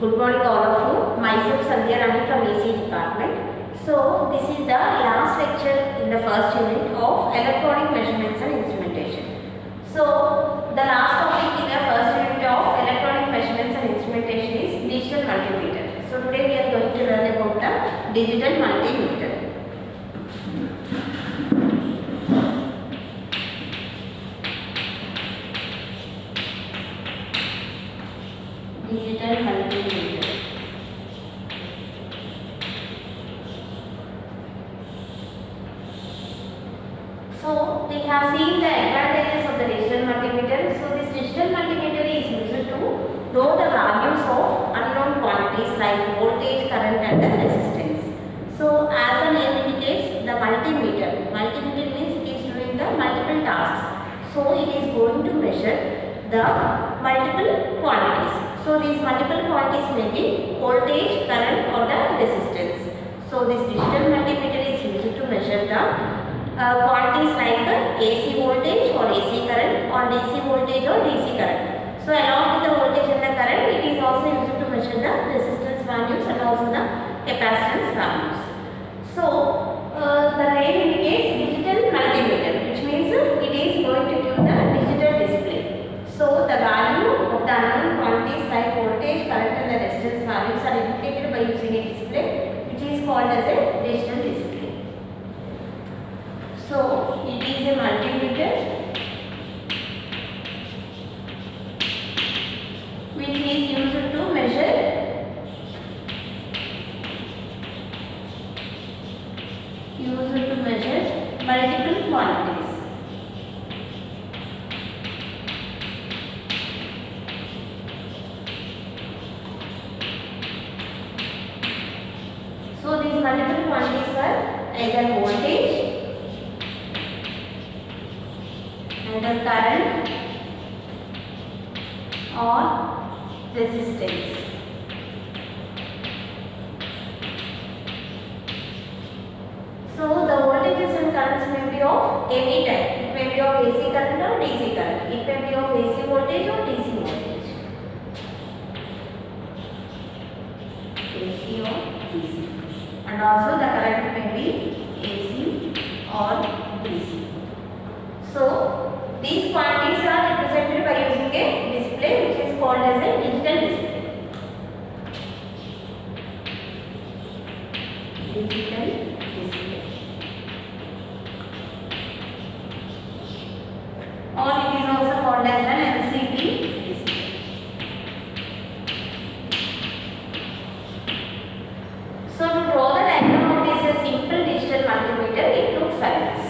Good morning all of you. Myself Sandhya Rani from AC department. So this is the last lecture in the first unit of electronic measurements and instrumentation. So the last topic in the first unit of electronic measurements and instrumentation is digital multimeter. So today we are going to learn about the digital multimeter. Digital multimeter. So we have seen the advantages of the digital multimeter. So this digital multimeter is used to know the values of unknown quantities like voltage, current and the resistance. So as the name indicates, the multimeter. Multimeter means it is doing the multiple tasks. So it is going to measure the multiple quantities. So these multiple quantities may be voltage, current or the resistance. So this digital multimeter is used to measure the quantities like AC voltage or AC current or DC voltage or DC current. So along with the voltage and the current, it is also used to measure the resistance values and also the capacitance values. So the name indicates digital multimeter, which means it is going to give the digital display. So the value of the unknown quantities like voltage, current and the resistance values are indicated by using a display, which is called as a digital display. So it is a multimeter which is used to measure multiple quantities. So these multiple quantities are either voltage, either current or resistance. So the voltages and currents may be of any type. It may be of AC current or DC current. It may be of AC voltage or DC voltage. AC or DC. And also the current may be AC or DC. So these quantities are represented by using a display which is called as a digital display. Digital display. Or it is also called as an LCD display. So to draw the diagram of this a simple digital multimeter, it looks like this.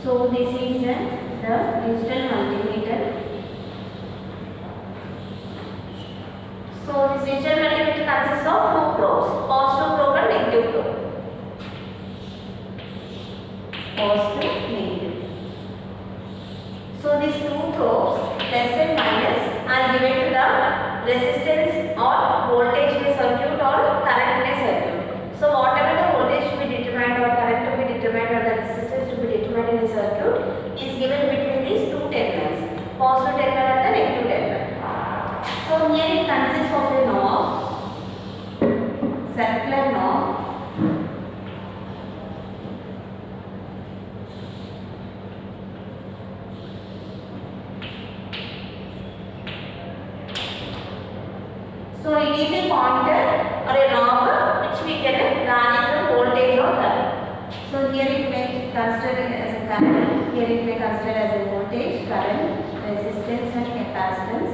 So this is the digital multimeter. So this digital multimeter consists of two probes, positive probe and negative probe. Positive, negative. So these two probes, plus and minus, are given to the resistance or voltage in a circuit or current in a circuit. So whatever the voltage to be determined or current to be determined or the resistance to be determined in a circuit is given between these two terminals, positive terminal and the negative terminal. So here it consists of a knob, circular knob, so it is a pointer or a knob which we can manage the voltage or current. So here it may consider as a current, here it may consider as a voltage, current, resistance and capacitance,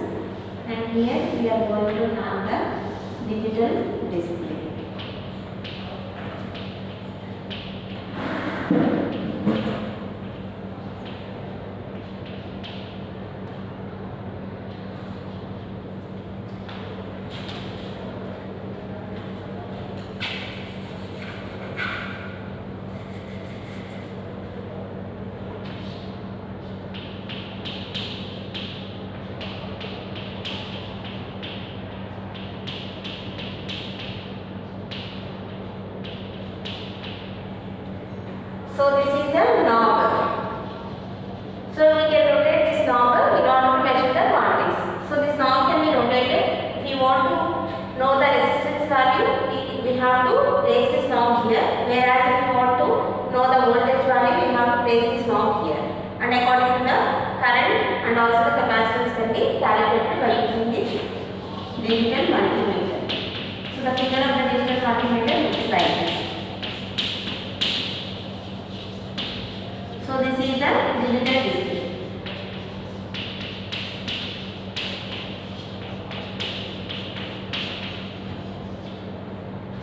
and here we are going to have the digital display. So this is the knob. So and also the capacitance can be calculated by using this digital multimeter. So the figure of the digital multimeter looks like this. So this is the digital display.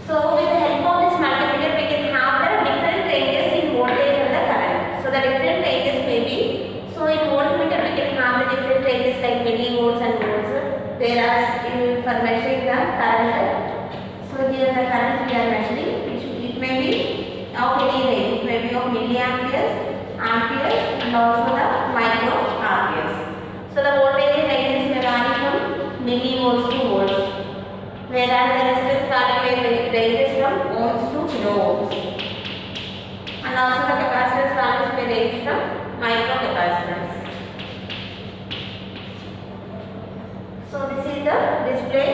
So with the help of this multimeter we can have the different ranges in voltage and the current. So the different ranges may be, so in voltmeter we can have the different ranges like millivolts and volts, whereas for measuring the current, so here the current we are measuring, it may be of any range, it may be of milliamperes, amperes and also the microamperes. So the voltage ranges may vary from millivolts to volts, whereas the resistance value may ranges from ohms to kiloohms, and also the capacitance values may range from microcapacitance. So this is the display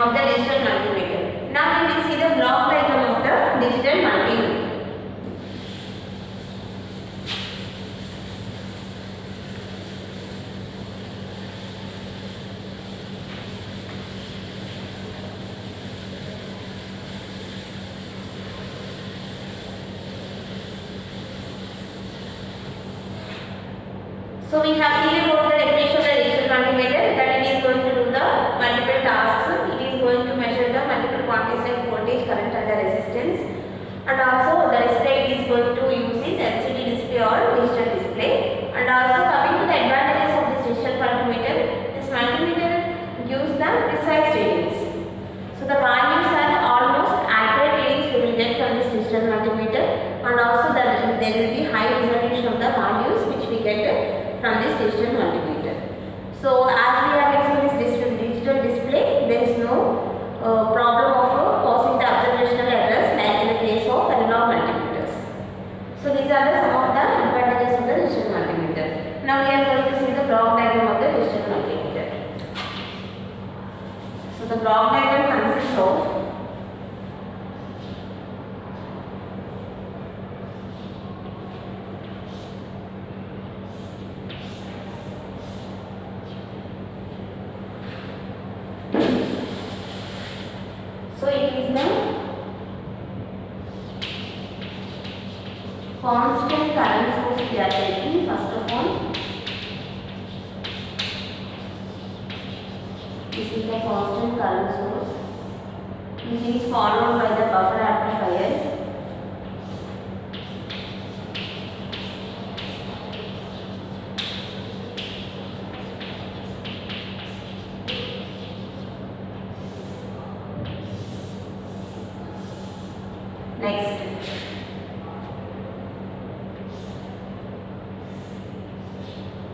of the digital multimeter. Now we will see the block diagram of the digital multimeter. So we have seen about the definition of the digital multimeter, that it is going to do the multiple tasks. It is going to measure the multiple quantities like voltage, current and the resistance. And also the display it is going to use is LCD display or digital display. And also coming to the advantages of this digital multimeter, this multimeter gives the precise readings. So the values are almost accurate readings we will get from this digital multimeter, and also there will be high resolution of the values which we get from this digital multimeter. So as we have using this digital display, there is no problem of causing the observational errors like in the case of analog multimeters. So these are some of the advantages of the digital multimeter. Now we are going to see the block diagram of the digital multimeter. So the block diagram consists of constant current source we are taking first of all. This is the constant current source which is followed by the buffer amplifier.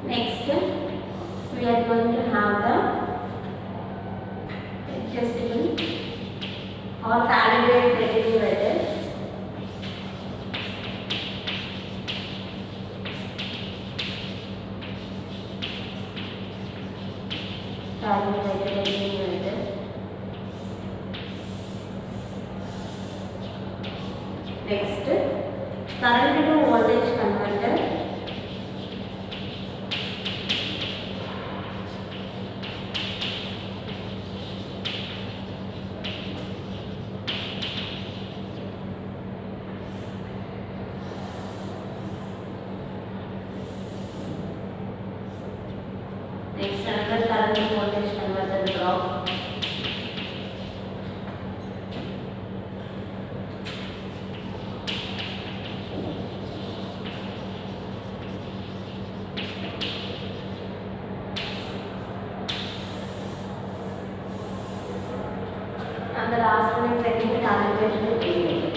Next, we are going to have the adjustable or calibrate regulator. Calibrated regulator. Next, current to voltage converter. Next, another current to voltage converter block. And the last one is second calibrated regulator.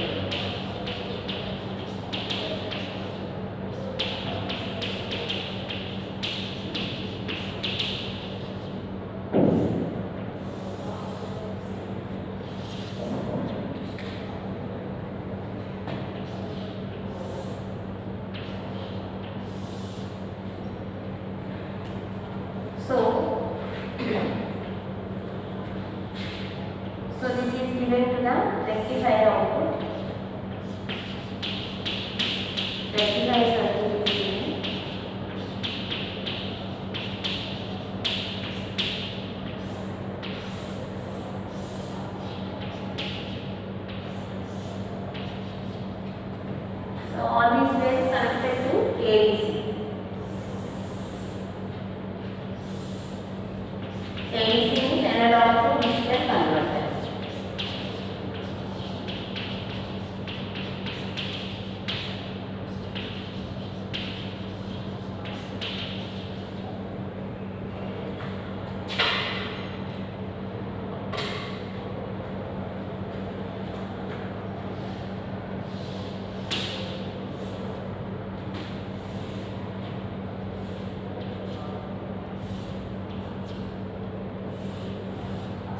So this is given to the rectifier output. Rectifier circuit is given.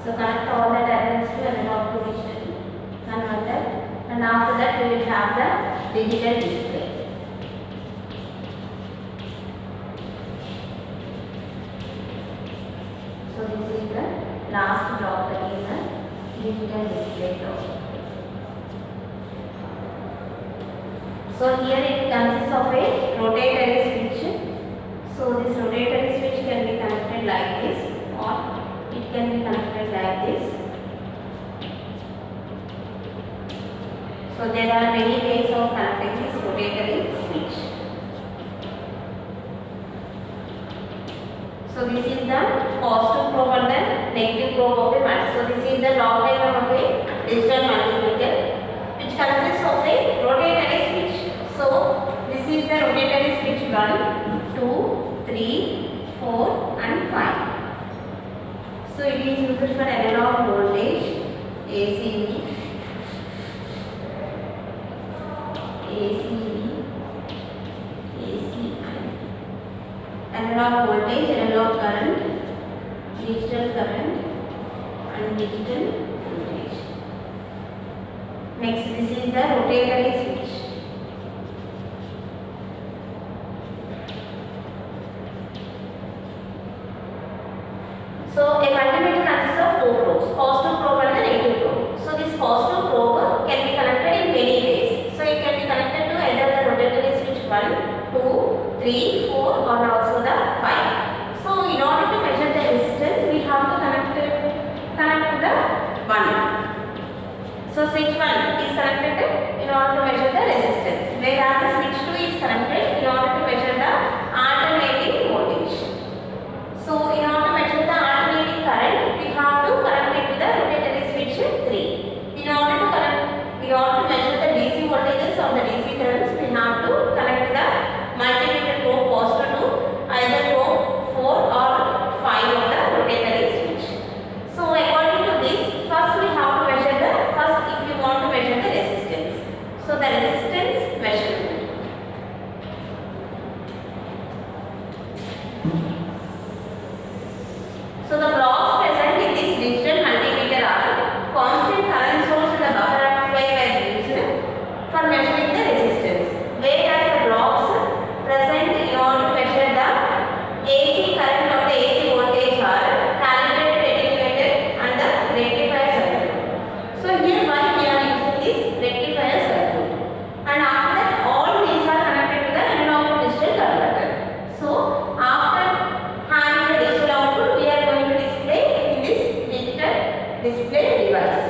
So connect all the terminals to analog to digital converter, and after that we will have the digital display. So this is the last block, that is the digital display block. So here it consists of a rotatory switch. So this rotatory switch can be connected like this, or it can be connected like this. So there are many ways of connecting this rotatory switch. So this is the positive probe and the negative probe of a multimeter. So this is the log diagram of a digital multimeter, which consists of a rotatory switch. So this is the rotatory switch 1, 2, 3, 4 and 5. So it is used for analog voltage, ACV, AC, analog voltage, analog current, digital current and digital voltage. Next, this is the rotatory switch. So a multimeter consists of two probes, positive probe and the negative probe. So this positive probe can be connected in many ways. So it can be connected to either the rotatory switch 1, 2, 3, 4 or also the 5. So in order to measure the resistance, we have to connect to the 1. So switch 1 is connected in order to measure the resistance, whereas the switch 2 is connected in order to measure the alternating voltage. So in order to measure the alternating current, we have to connect it to the rotatory switch 3. In order to measure the DC voltages or the DC currents, we have to connect the multimeter probe positive to either probe 4 or 5 of the rotatory switch. So according to this, first we have to measure if you want to measure the resistance. So the resistance measurement. So the blocks present in this digital multimeter are constant current source and the buffer amplifier were used for measuring the resistance, whereas the blocks present in order to measure the AC current or the AC voltage are calibrated attenuator and the rectifier circuit. So here why we are using this rectifier circuit, and after that all these are connected to the analog to digital converter. So after having the digital output, we are going to display in this digital display device.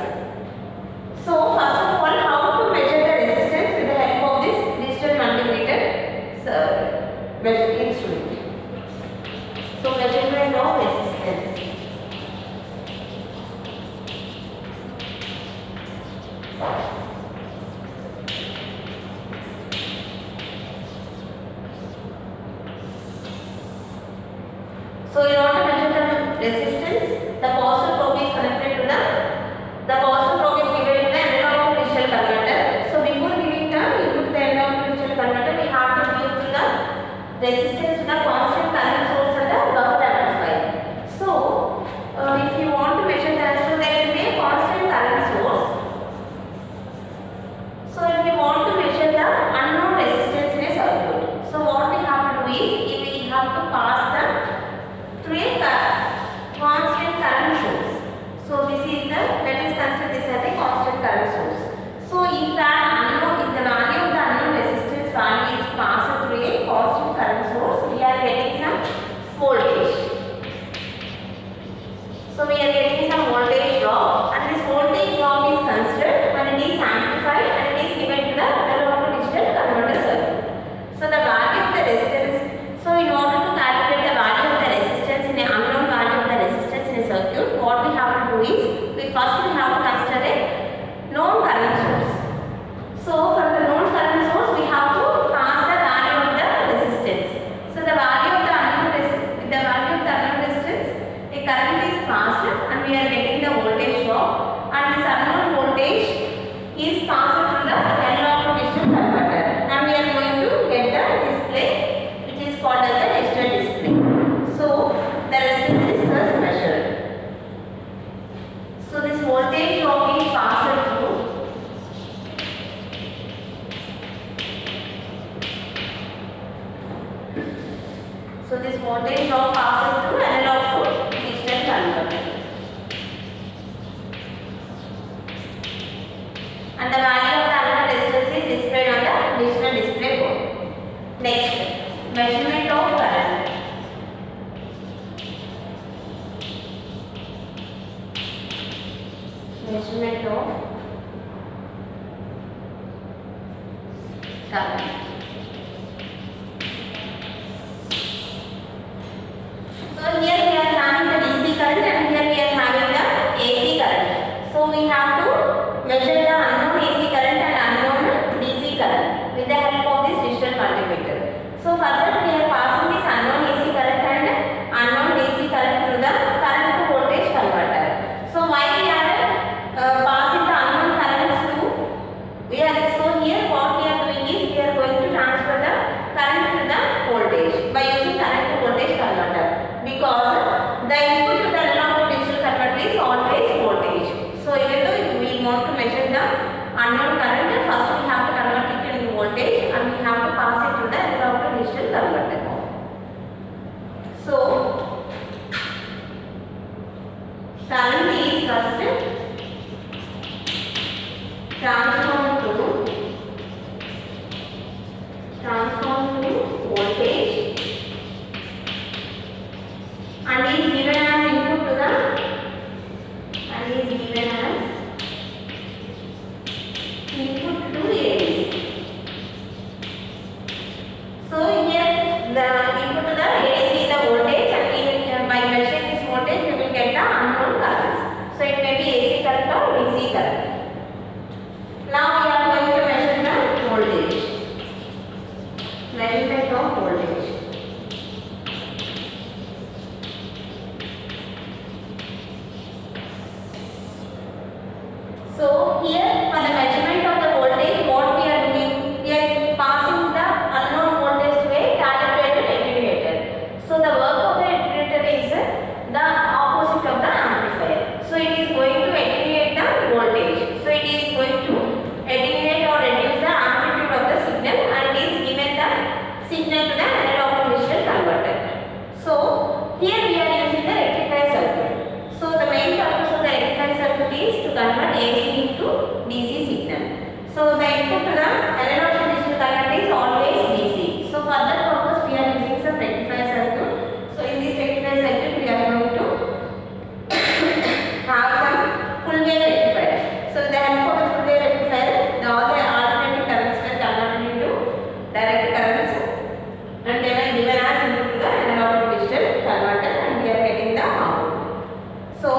So first of all, how to measure the resistance with the help of this digital multimeter instrument. So measurement of resistance. So in order to measure the resistance, the positive probe is connected to the positive probe is given to the analog to digital converter. So before giving the input to the analog to digital converter, we have to give to the resistance to the constant current source and the buffer amplifier. So if you want to measure that, so there will be a constant current source. So if you want to measure the unknown resistance in a circuit, so what we have to do is we have to pass through a constant current source. So this is let us consider this as a constant current source. So if the value of the unknown resistance value is passed through a constant current source, we are getting some So this voltage drop passes through analog to digital converter. And the value of the analog resistance is displayed on the digital display board. Next, measurement of current. Measurement of current. So here we are having the DC current and here we are having the AC current. So we have to measure the unknown AC current and unknown DC current with the help of this digital multimeter. So further we are passing this unknown AC current and unknown DC current through the current to voltage converter. So why we are passing the unknown currents to, so here what we are doing is we are going to transfer the current to the voltage by using current to voltage converter, because the input to the analog to digital converter is always voltage. So even though we want to measure the unknown current, first we have to convert it into voltage and we have to pass it to the analog to digital converter. So current is first transform to voltage and is given as input to the input to ADC. So here the input to the ADC is the voltage and by measuring this voltage we will get the unknown currents. So it may be AC current or DC current. Now we are going to measure the voltage. Measurement of voltage. So here for the measurement of the voltage, what we are doing, we are passing the unknown voltage to a calibrated attenuator. So the work of the attenuator is the opposite of the amplifier. So it is going to attenuate the voltage. So it is going to attenuate or reduce the amplitude of the signal and is given the signal to the analog to digital converter. So here we are using the rectifier circuit. So the main purpose of the rectifier circuit is to convert AC into DC signal. So the input to the analog to digital converter is always DC. So for that purpose we are using some rectifier circuit. So in this rectifier circuit we are going to have some full wave rectifier. So the help of the full wave rectifier, all the alternating currents were converted into direct currents and they were given as input to the analog to digital converter and we are getting the output. So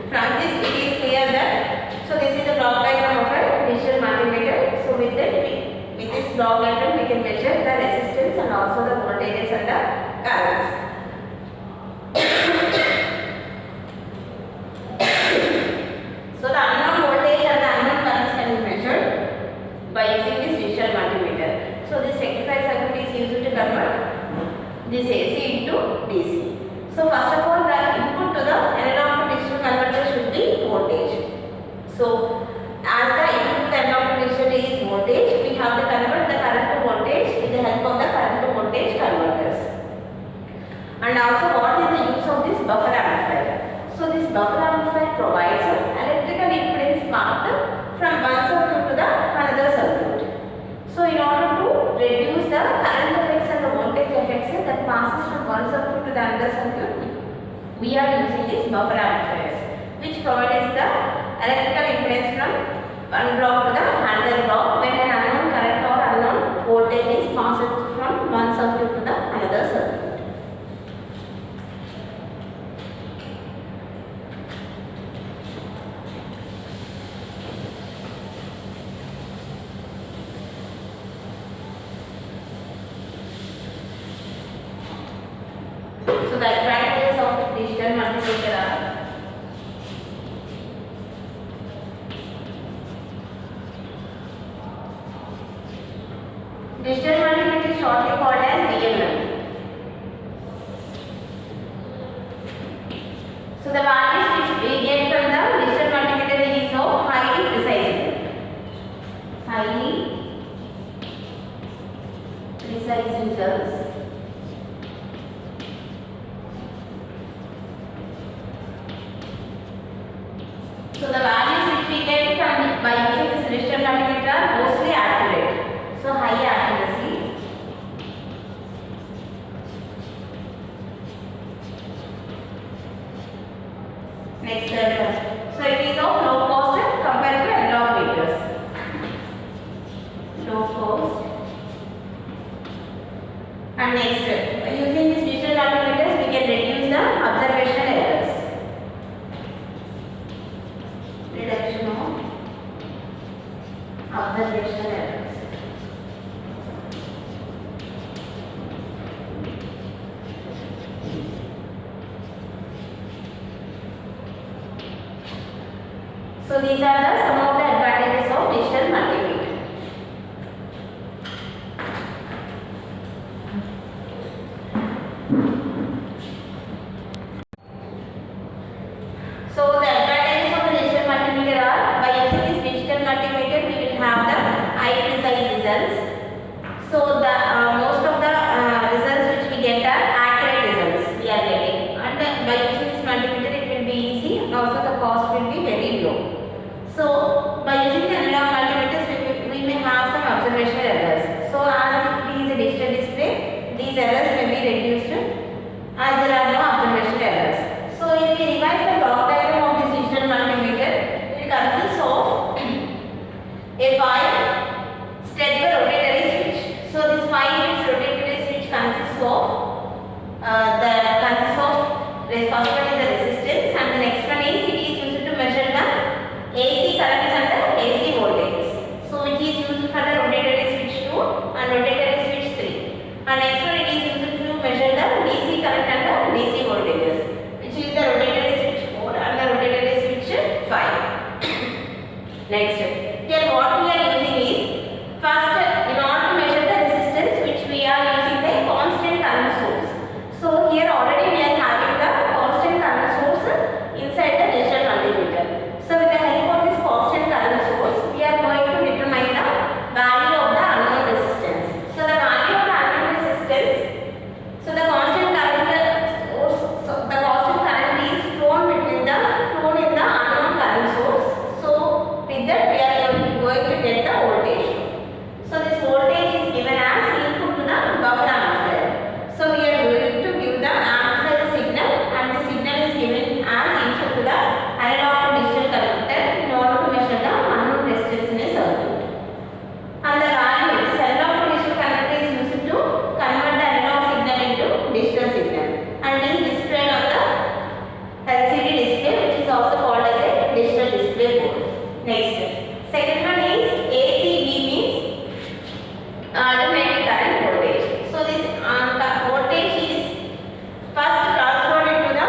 from this it is clear that, so this is the block diagram of a digital multimeter. So with this block diagram we can measure the resistance and also the voltages and the currents. So the unknown voltage and the unknown currents can be measured by using this digital multimeter. So this rectifier circuit is used to convert this AC into DC. So first of all the input to the analog to digital converter should be voltage. So as the input to the analog to digital is voltage, we have to convert the current to voltage with the help of the current to voltage converters. And also what is the use of this buffer amplifier? So this buffer amplifier provides an electrical impedance path from one circuit to the another circuit. So in order to reduce the current effects and the voltage effects that passes from one circuit to the another circuit, we are using these buffer amplifiers, which provides the electrical impedance from one block to the another block when an unknown current or unknown voltage is passed from one circuit to the another circuit. So the advantages of digital multimeter are: digital multimeter is shortly called as DMM. So the values which we get from the digital multimeter is of highly precise. precise results. So the values which we get from by using this digital multimeter are mostly accurate. So high accuracy. Next so it is of low cost compared to analog meters. Low cost. And next, by using these digital multimeters, we can reduce the observational errors. Reduction of observational errors. So these are the some of the advantages of digital multimeter. So the advantages of the digital multimeter are, by using this digital multimeter we will have the high precise results. So the most of the results which we get are accurate results we are getting, and by using this multimeter it will be easy, and also the cost will be very low. So by using the analog multimeters we may have some observational errors. So as it is a digital display, these errors may be reduced as there are no observational errors. So if we revise the block diagram of this digital multimeter, it consists of a 5-step rotatory switch. So this 5-bit rotatory switch consists of first one is the resistance, and the next one is it is used to measure the AC currents and the AC voltages. So which is used for the rotatory switch 2 and rotatory switch 3. And next one it is used to measure the DC current and the DC voltages, which is the rotatory switch 4 and the rotatory switch 5. Next, here what we are using is, first in order to measure the resistance which we are using the constant current source. So here already we are having the constant current source inside the digital multimeter. So with the help of this constant current source, we are going to determine the value of the unknown resistance. So the value of the unknown resistance, so the constant current source, so the constant current is flown in the unknown current source. So with that we are going to get the voltage. So this voltage is given as input to the buffer amplifier. So we are going to give the amplifier the signal, and the signal is given as input to the analog to digital converter in order to measure the unknown resistance in a circuit. And the value, this analog to digital converter is used to convert the analog signal into digital signal, and it is displayed on the LCD display, which is also called as a digital display board. Next, second one is ACV, means alternating current voltage. So this voltage is first transferred into the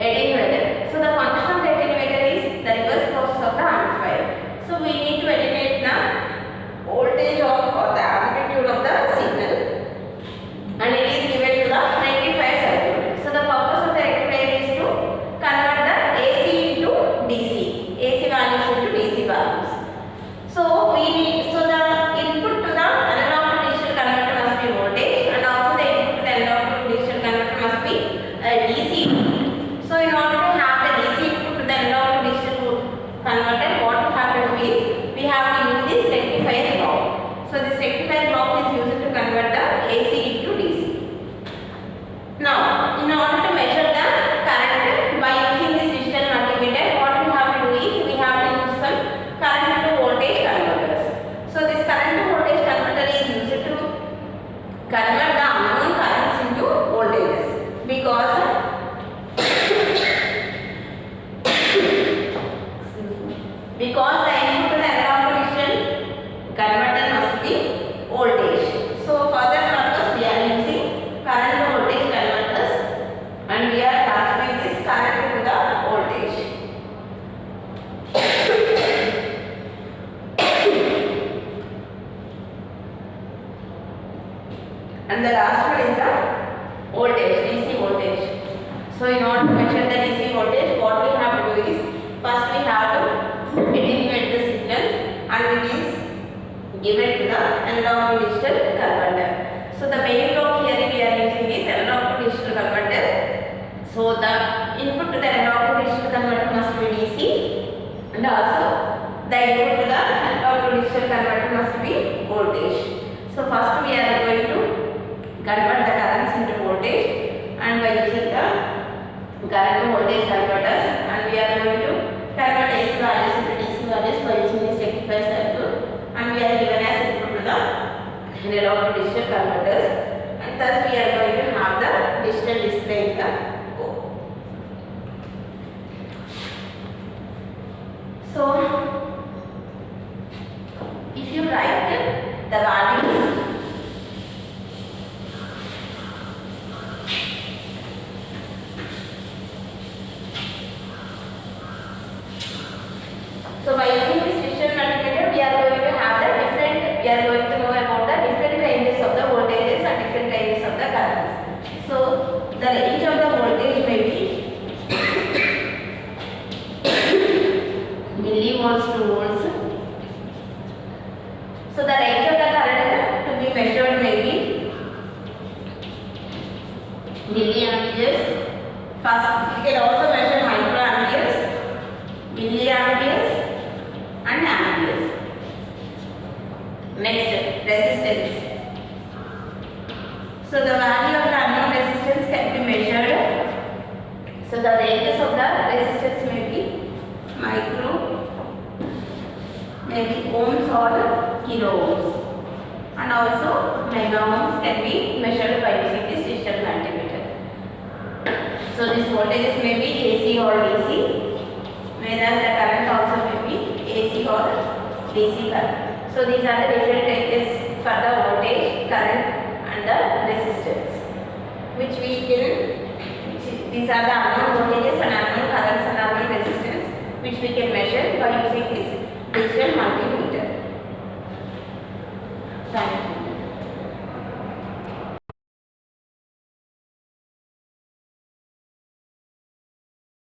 attenuator. So the function of the attenuator is the reverse process of the amplifier. So we need to attenuate the voltage or the amplitude of the signal, and it is given to the rectifier circuit. So the purpose of the rectifier is to convert the AC into DC, AC values into DC values. So the input to the analog to digital converter must be voltage, and also the input to the analog to digital converter must be DC. So in order to have the DC input to the analog to digital converter, what we have to do is we have to use this rectifier block. So this rectifier block is used to convert the AC into DC. Now, in order to measure the current by using this digital multimeter, what we have to do is we have to use some current to voltage converters. So this current to voltage converter is used to convert the unknown currents into voltages, because the input to the analog to digital converter must be voltage. So for that purpose we are using current to voltage converters, and we are transferring this current to the voltage. And the last one is the voltage, DC voltage. So in order to measure the DC voltage, what we have to do is, first we have to attenuate the signal, and it is given to the analog to digital converter. So the main block here we are using is analog to digital converter. So the input to the analog to digital converter must be DC, and also the input to the analog to digital converter must be voltage. So first we are going to convert the currents into voltage, and by using the current to voltage converters, and we are going to convert AC values into DC values by using this rectifier circuit, and we are given as input to the analog to digital converters, and thus we are going to have the digital display in the board. So if you write the values so by using this digital multimeter, we are going to have the different, we are going to know about the different ranges of the voltages and different ranges of the currents. So the range of the voltage may be millivolts to volts. So the range of the current to be measured may be milliamperes. First, we can also measure microamperes, milliamperes, and amperes. Next, resistance. So the value of the unknown resistance can be measured. So the ranges of the resistance may be micro, maybe ohms or kilo ohms, and also mega ohms can be measured by using this digital multimeter. So this voltages may be AC or DC, whereas the current also may be AC or DC current. So these are the different ranges for the voltage, current, and the resistance, which we can, these are the unknown voltages and unknown currents and unknown resistance, which we can measure by using this digital multimeter.